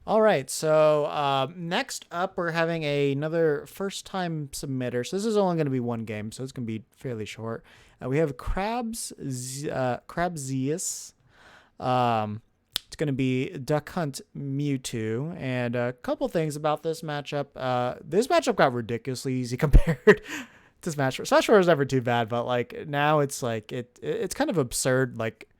All right, so next up, we're having another first-time submitter. So this is only going to be one game, so it's going to be fairly short. We have Krabszs. It's going to be Duck Hunt Mewtwo, and a couple things about this matchup. This matchup got ridiculously easy compared to Smash 4. Smash 4 was never too bad, but like now it's like it's kind of absurd, like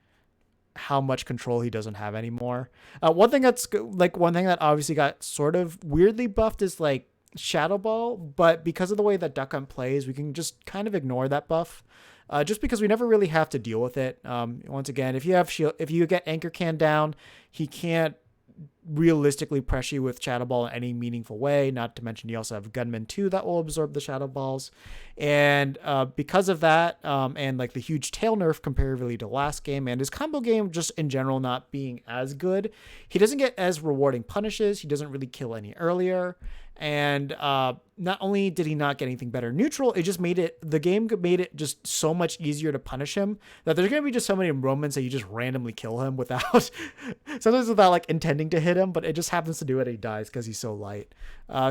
how much control he doesn't have anymore. One thing that obviously got sort of weirdly buffed is like Shadow Ball, but because of the way that Duck Hunt plays, we can just kind of ignore that buff. Just because we never really have to deal with it. Once again, if you get Anchor Can down, he can't realistically pressure you with Shadow Ball in any meaningful way. Not to mention you also have Gunman 2 that will absorb the Shadow Balls. And because of that, and like the huge tail nerf comparatively to last game, and his combo game just in general not being as good, he doesn't get as rewarding punishes. He doesn't really kill any earlier. And not only did he not get anything better neutral, the game made it just so much easier to punish him that there's going to be just so many moments that you just randomly kill him without, sometimes without like intending to hit him, but it just happens to do it and he dies because he's so light.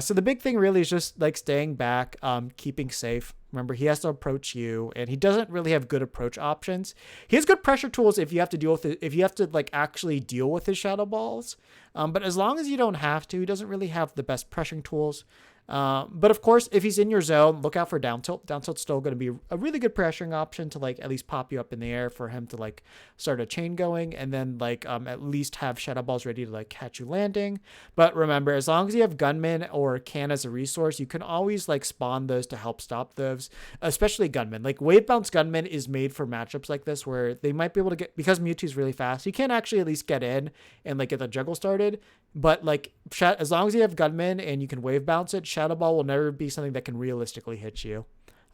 So the big thing really is just like staying back, keeping safe. Remember, he has to approach you, and he doesn't really have good approach options. He has good pressure tools if you have to deal with it, if you have to like actually deal with his Shadow Balls. But as long as you don't have to, he doesn't really have the best pressuring tools. But of course, if he's in your zone, look out for down tilt. Down tilt's still going to be a really good pressuring option to like at least pop you up in the air for him to like start a chain going, and then like at least have Shadow Balls ready to like catch you landing. But remember, as long as you have Gunman or Can as a resource, you can always like spawn those to help stop those, especially Gunman. Like Wave Bounce Gunman is made for matchups like this where they might be able to get, because Mewtwo's really fast, you can actually at least get in and like get the juggle started. But like as long as you have Gunman and you can Wave Bounce it, Shadow Ball will never be something that can realistically hit you.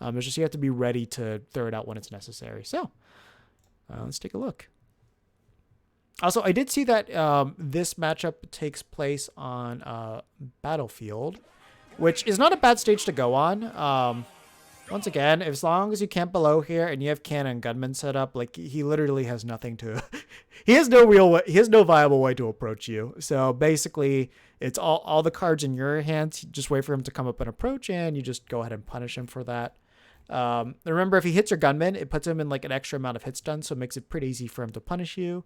It's just you have to be ready to throw it out when it's necessary. So let's take a look. Also, I did see that this matchup takes place on Battlefield, which is not a bad stage to go on. Once again, as long as you camp below here and you have Can and Gunman set up, like he literally has nothing to, he has no viable way to approach you. So basically it's all the cards in your hands. You just wait for him to come up and approach, and you just go ahead and punish him for that. Remember, if he hits your Gunman, it puts him in like an extra amount of hits done. So it makes it pretty easy for him to punish you.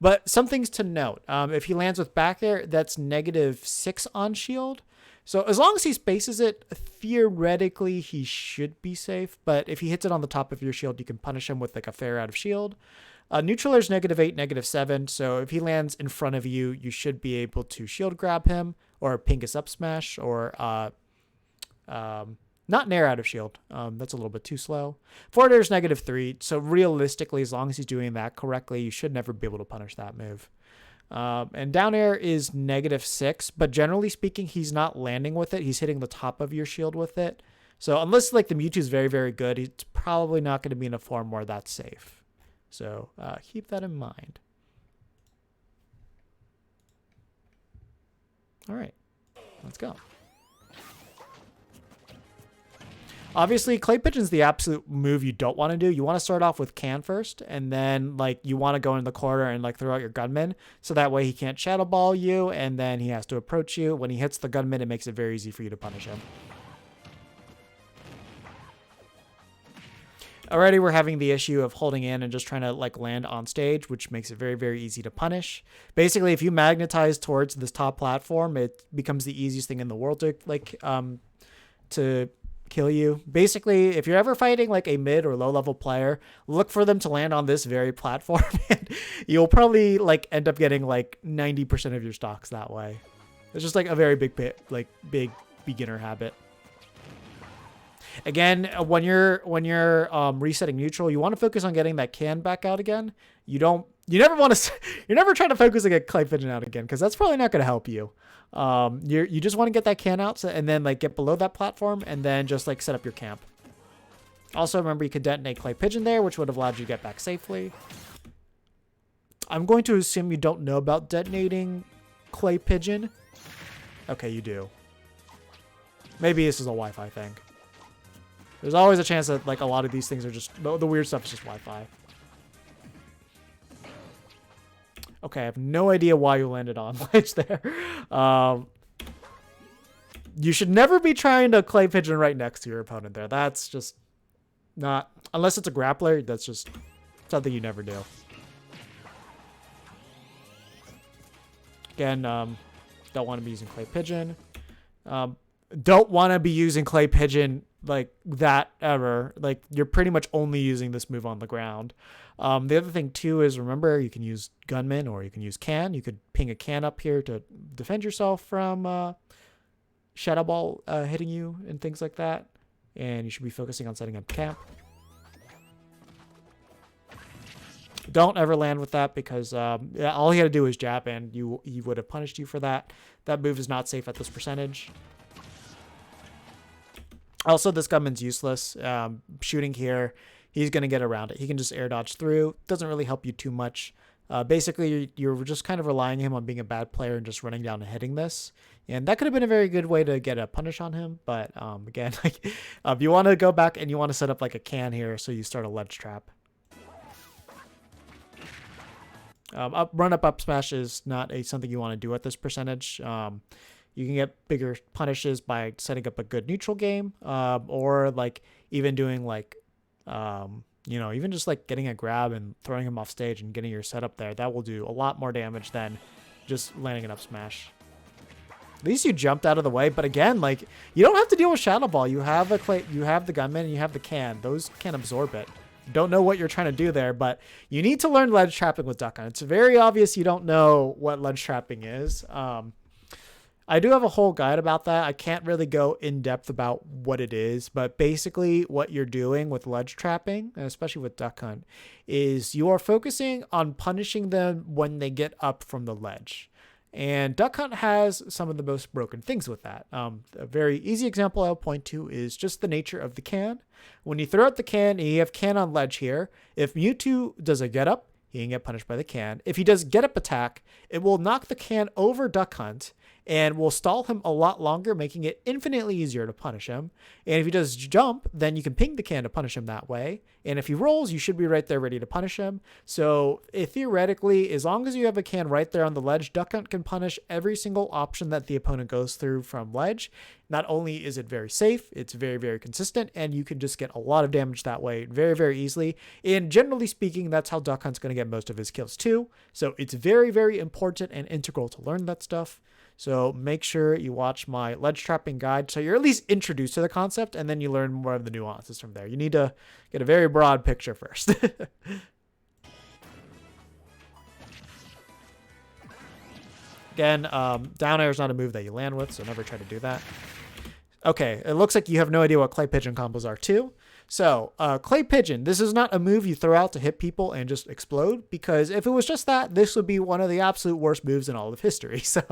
But some things to note, if he lands with back air, that's -6 on shield. So as long as he spaces it, theoretically, he should be safe. But if he hits it on the top of your shield, you can punish him with like a fair out of shield. Neutral air is -8, -7. So if he lands in front of you, you should be able to shield grab him or Pingus up smash or not nair out of shield. That's a little bit too slow. Forward air is -3. So realistically, as long as he's doing that correctly, you should never be able to punish that move. And down air is -6, but generally speaking, he's not landing with it. He's hitting the top of your shield with it. So unless like the Mewtwo is very, very good, it's probably not going to be in a form where that's safe. So keep that in mind. All right, let's go. Obviously, Clay Pigeon's the absolute move you don't want to do. You want to start off with Can first, and then like you want to go in the corner and like throw out your Gunman, so that way he can't Shadow Ball you, and then he has to approach you. When he hits the Gunman, it makes it very easy for you to punish him. Already we're having the issue of holding in and just trying to like land on stage, which makes it very, very easy to punish. Basically, if you magnetize towards this top platform, it becomes the easiest thing in the world to like to kill you. Basically, if you're ever fighting like a mid or low level player, look for them to land on this very platform, and you'll probably like end up getting like 90% of your stocks that way. It's just like a very big beginner habit. Again, when you're resetting neutral, you want to focus on getting that Can back out again. You're never trying to focus on get Clay Pigeon out again, because that's probably not going to help you. You just want to get that Can out, and then like get below that platform, and then just like set up your camp. Also, remember you can detonate Clay Pigeon there, which would have allowed you to get back safely. I'm going to assume you don't know about detonating Clay Pigeon. Okay, you do. Maybe this is a Wi-Fi thing. There's always a chance that like a lot of these things are just the weird stuff is just Wi-Fi. Okay, I have no idea why you landed on ledge there. You should never be trying to clay pigeon right next to your opponent there. That's just not, unless it's a grappler, that's just something you never do. Again, don't want to be using clay pigeon. Don't want to be using clay pigeon like that ever. Like, you're pretty much only using this move on the ground. The other thing too is, remember, you can use gunman or you can use can. You could ping a can up here to defend yourself from Shadow Ball hitting you and things like that. And you should be focusing on setting up camp. Don't ever land with that because all he had to do was jab and he would have punished you for that. That move is not safe at this percentage. Also, this gunman's useless. Shooting here, he's going to get around it. He can just air dodge through. Doesn't really help you too much. Basically, you're just kind of relying on him on being a bad player and just running down and hitting this. And that could have been a very good way to get a punish on him. But again, if you want to go back and you want to set up like a can here, so you start a ledge trap. Run up smash is not something you want to do at this percentage. You can get bigger punishes by setting up a good neutral game, or like even doing like, even just like getting a grab and throwing him off stage and getting your setup there. That will do a lot more damage than just landing an up smash. At least you jumped out of the way, but again, like, you don't have to deal with Shadow Ball. You have the gunman, and you have the can. Those can absorb it. Don't know what you're trying to do there, but you need to learn ledge trapping with Duck Hunt. It's very obvious you don't know what ledge trapping is. I do have a whole guide about that. I can't really go in depth about what it is, but basically what you're doing with ledge trapping, and especially with Duck Hunt, is you are focusing on punishing them when they get up from the ledge. And Duck Hunt has some of the most broken things with that. A very easy example I'll point to is just the nature of the can. When you throw out the can, and you have can on ledge here, if Mewtwo does a get up, he can get punished by the can. If he does get up attack, it will knock the can over Duck Hunt and will stall him a lot longer, making it infinitely easier to punish him. And if he does jump, then you can ping the can to punish him that way. And if he rolls, you should be right there ready to punish him. So theoretically, as long as you have a can right there on the ledge, Duck Hunt can punish every single option that the opponent goes through from ledge. Not only is it very safe, it's very, very consistent, and you can just get a lot of damage that way very, very easily. And generally speaking, that's how Duck Hunt's going to get most of his kills too. So it's very, very important and integral to learn that stuff. So make sure you watch my ledge trapping guide so you're at least introduced to the concept, and then you learn more of the nuances from there. You need to get a very broad picture first. Again, down air is not a move that you land with, so never try to do that. Okay, it looks like you have no idea what clay pigeon combos are too. So, clay pigeon, this is not a move you throw out to hit people and just explode, because if it was just that, this would be one of the absolute worst moves in all of history. So,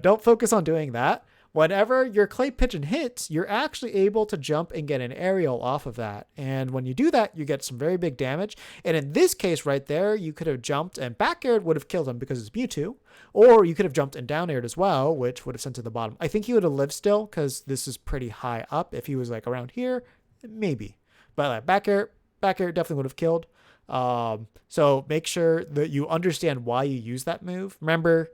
don't focus on doing that. Whenever your clay pigeon hits, you're actually able to jump and get an aerial off of that. And when you do that, you get some very big damage. And in this case right there, you could have jumped and back aired would have killed him because it's Mewtwo. Or you could have jumped and down aired as well, which would have sent to the bottom. I think he would have lived still because this is pretty high up. If he was like around here, maybe. But like back air definitely would have killed. So make sure that you understand why you use that move. Remember,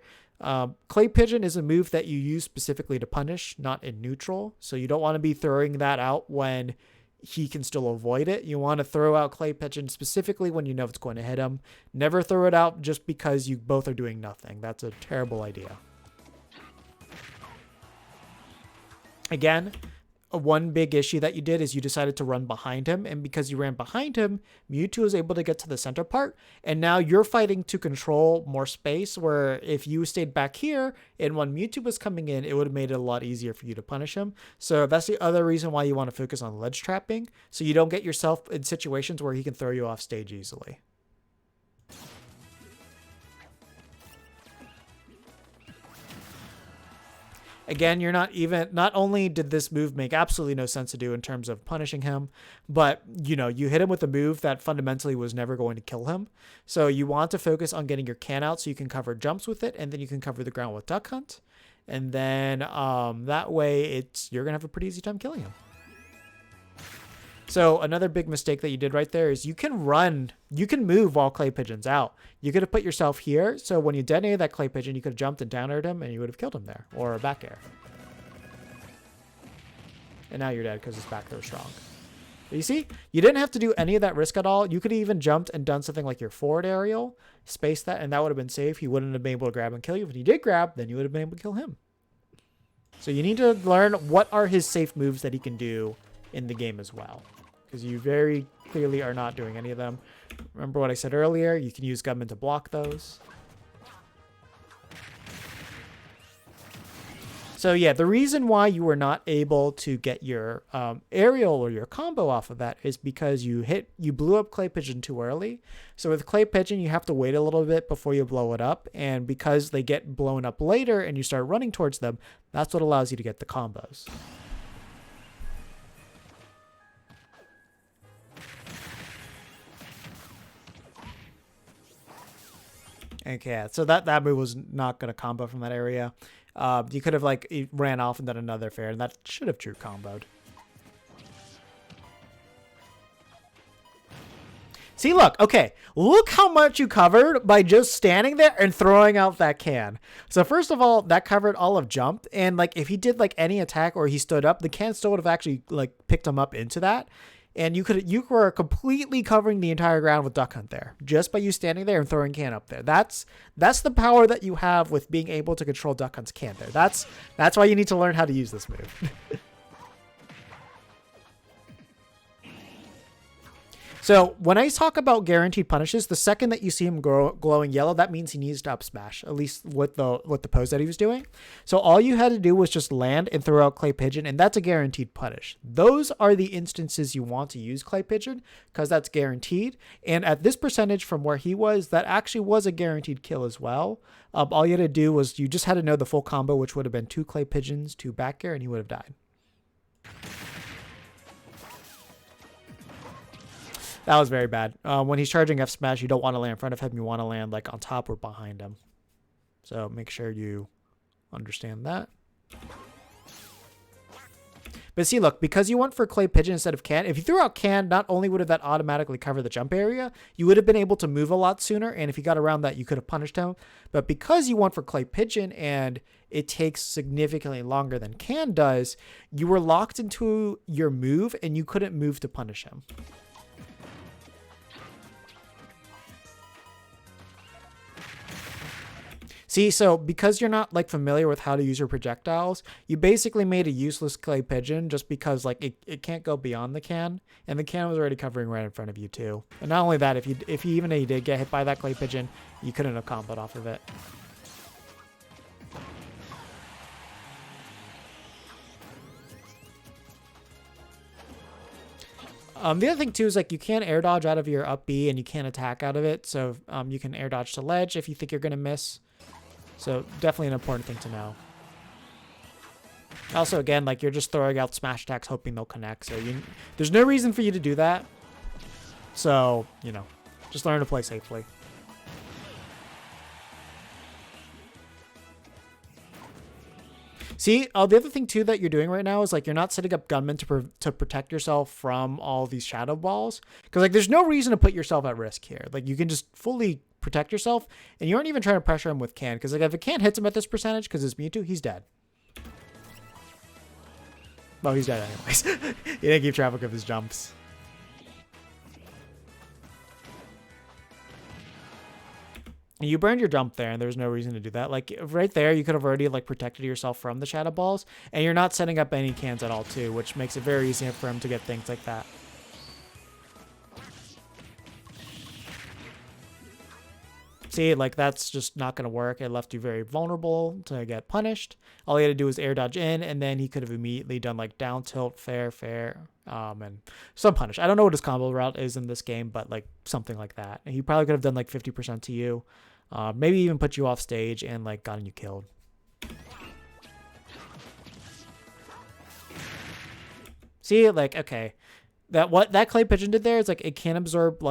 clay pigeon is a move that you use specifically to punish, not in neutral. So you don't want to be throwing that out when he can still avoid it. You want to throw out clay pigeon specifically when you know it's going to hit him. Never throw it out just because you both are doing nothing. That's a terrible idea. Again, one big issue that you did is you decided to run behind him, and because you ran behind him, Mewtwo was able to get to the center part, and now you're fighting to control more space, where if you stayed back here and when Mewtwo was coming in, it would have made it a lot easier for you to punish him. So that's the other reason why you want to focus on ledge trapping, so you don't get yourself in situations where he can throw you off stage easily. Again, not only did this move make absolutely no sense to do in terms of punishing him, but, you hit him with a move that fundamentally was never going to kill him. So you want to focus on getting your can out so you can cover jumps with it, and then you can cover the ground with Duck Hunt. And then that way you're going to have a pretty easy time killing him. So another big mistake that you did right there is you can move while clay pigeon's out. You could have put yourself here, so when you detonated that clay pigeon, you could have jumped and down aired him, and you would have killed him there, or a back air. And now you're dead because his back throw strong. But you see, you didn't have to do any of that risk at all. You could have even jumped and done something like your forward aerial, spaced that, and that would have been safe. He wouldn't have been able to grab and kill you. If he did grab, then you would have been able to kill him. So you need to learn what are his safe moves that he can do in the game as well, because you very clearly are not doing any of them. Remember what I said earlier? You can use Gutman to block those. So yeah, the reason why you were not able to get your aerial or your combo off of that is because you blew up Clay Pigeon too early. So with Clay Pigeon, you have to wait a little bit before you blow it up. And because they get blown up later and you start running towards them, that's what allows you to get the combos. Okay, so that move was not going to combo from that area. You could have ran off and done another fair, and that should have true comboed. See, look, okay, look how much you covered by just standing there and throwing out that can. So first of all, that covered all of jump, and if he did any attack or he stood up, the can still would have actually picked him up into that. And you were completely covering the entire ground with Duck Hunt there, just by you standing there and throwing can up there. That's the power that you have with being able to control Duck Hunt's can there. That's why you need to learn how to use this move. So when I talk about guaranteed punishes, the second that you see him glowing yellow, that means he needs to up smash, at least with the pose that he was doing. So all you had to do was just land and throw out Clay Pigeon, and that's a guaranteed punish. Those are the instances you want to use Clay Pigeon, because that's guaranteed. And at this percentage from where he was, that actually was a guaranteed kill as well. All you had to do was you just had to know the full combo, which would have been 2 Clay Pigeons, 2 back air, and he would have died. That was very bad. When he's charging F smash, you don't want to land in front of him. You want to land on top or behind him. So make sure you understand that. But see, look, because you went for Clay Pigeon instead of can, if you threw out can, not only would have that automatically covered the jump area, you would have been able to move a lot sooner. And if you got around that, you could have punished him. But because you went for Clay Pigeon and it takes significantly longer than can does, you were locked into your move and you couldn't move to punish him. See, so because you're not familiar with how to use your projectiles, you basically made a useless Clay Pigeon just because it can't go beyond the can, and the can was already covering right in front of you too. And not only that, if you did get hit by that Clay Pigeon, you couldn't have comboed off of it. The other thing too is you can't air dodge out of your up B and you can't attack out of it. So you can air dodge to ledge if you think you're gonna miss. So definitely an important thing to know. Also, again, you're just throwing out smash attacks hoping they'll connect. So there's no reason for you to do that. So, just learn to play safely. See, the other thing too that you're doing right now is you're not setting up gunmen to protect yourself from all these shadow balls. Because there's no reason to put yourself at risk here. You can just fully protect yourself, and you aren't even trying to pressure him with can, because if a can hits him at this percentage because it's Mewtwo, he's dead. Well, he's dead anyways. He didn't keep track of his jumps. You burned your jump there, and there's no reason to do that. Right there, you could have already protected yourself from the shadow balls, and you're not setting up any cans at all too, which makes it very easy for him to get things like that. See, that's just not going to work. It left you very vulnerable to get punished. All he had to do was air dodge in, and then he could have immediately done down tilt, fair, and some punish. I don't know what his combo route is in this game, but something like that. And he probably could have done 50% to you, maybe even put you off stage and gotten you killed. See, okay, what that Clay Pigeon did there is it can absorb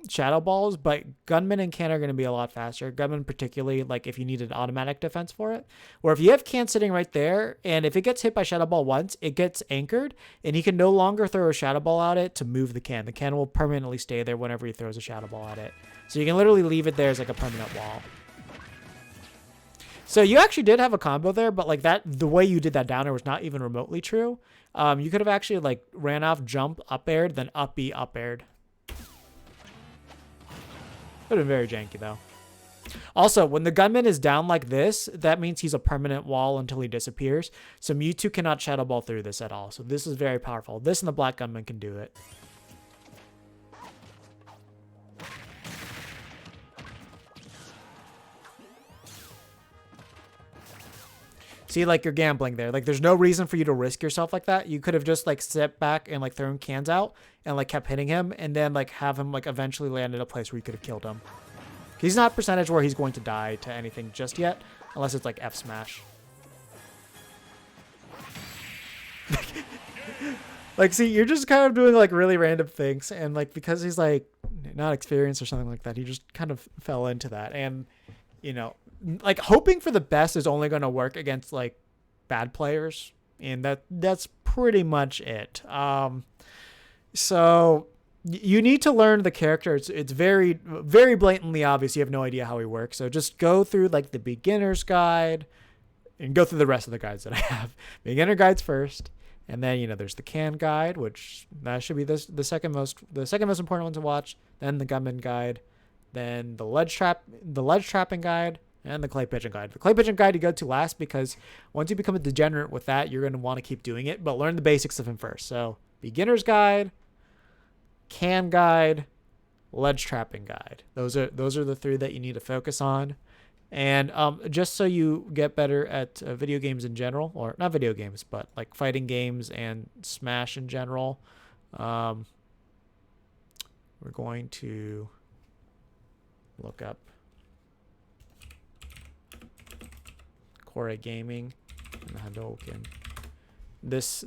shadow balls, but gunman and can are going to be a lot faster. Gunman particularly, like if you needed automatic defense for it, or if you have can sitting right there, and if it gets hit by shadow ball once, it gets anchored, and he can no longer throw a shadow ball at it to move the can. The can will permanently stay there whenever he throws a shadow ball at it. So you can literally leave it there as like a permanent wall. So you actually did have a combo there, but like that, the way you did that downer was not even remotely true. You could have actually like ran off, jump, up aired, then up B, up aired. Would have been very janky though. Also, when the gunman is down like this, that means he's a permanent wall until he disappears. So Mewtwo cannot shadow ball through this at all. So this is very powerful. This and the black gunman can do it. See, like you're gambling there. Like there's no reason for you to risk yourself like that. You could have just like stepped back and like thrown cans out and like kept hitting him and then like have him like eventually land in a place where you could have killed him. He's not percentage where he's going to die to anything just yet, unless it's like F smash. Like, see, you're just kind of doing like really random things, and like because he's like not experienced or something like that, he just kind of fell into that. And you know, like hoping for the best is only going to work against like bad players, and that's pretty much it. So you need to learn the character. It's very, very blatantly obvious. You have no idea how he works. So just go through like the beginner's guide and go through the rest of the guides that I have. Beginner guides first. And then, you know, there's the can guide, which that should be the second most important one to watch. Then the gunman guide, then the ledge trapping guide, and the clay pigeon guide. The clay pigeon guide you go to last because once you become a degenerate with that, you're going to want to keep doing it, but learn the basics of him first. So beginner's guide, can guide, ledge trapping guide. Those are the three that you need to focus on. And just so you get better at video games in general, or not video games, but like fighting games and Smash in general, we're going to look up Core Gaming and Hadouken. This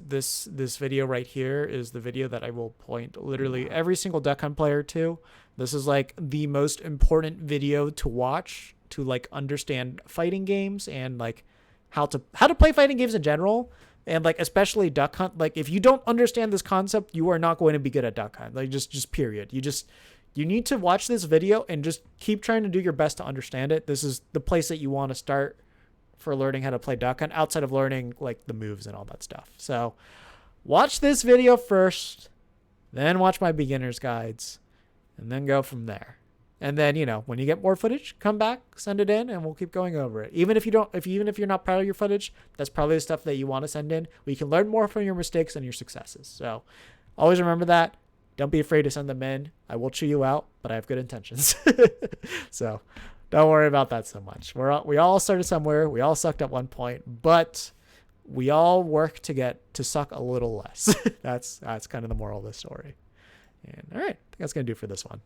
video right here is the video that I will point literally every single Duck Hunt player to. This is like the most important video to watch to like understand fighting games and like how to play fighting games in general, and like especially Duck Hunt. Like if you don't understand this concept, you are not going to be good at Duck Hunt. Like just period. You need to watch this video and just keep trying to do your best to understand it. This is the place that you want to start for learning how to play Duck Hunt outside of learning like the moves and all that stuff. So watch this video first, then watch my beginner's guides, and then go from there. And then, you know, when you get more footage, come back, send it in, and we'll keep going over it. Even if you're not proud of your footage, that's probably the stuff that you want to send in. We can learn more from your mistakes and your successes. So always remember that. Don't be afraid to send them in. I will chew you out, but I have good intentions. So don't worry about that so much. We all started somewhere. We all sucked at one point, but we all work to get to suck a little less. That's kind of the moral of the story. And all right, I think that's going to do for this one.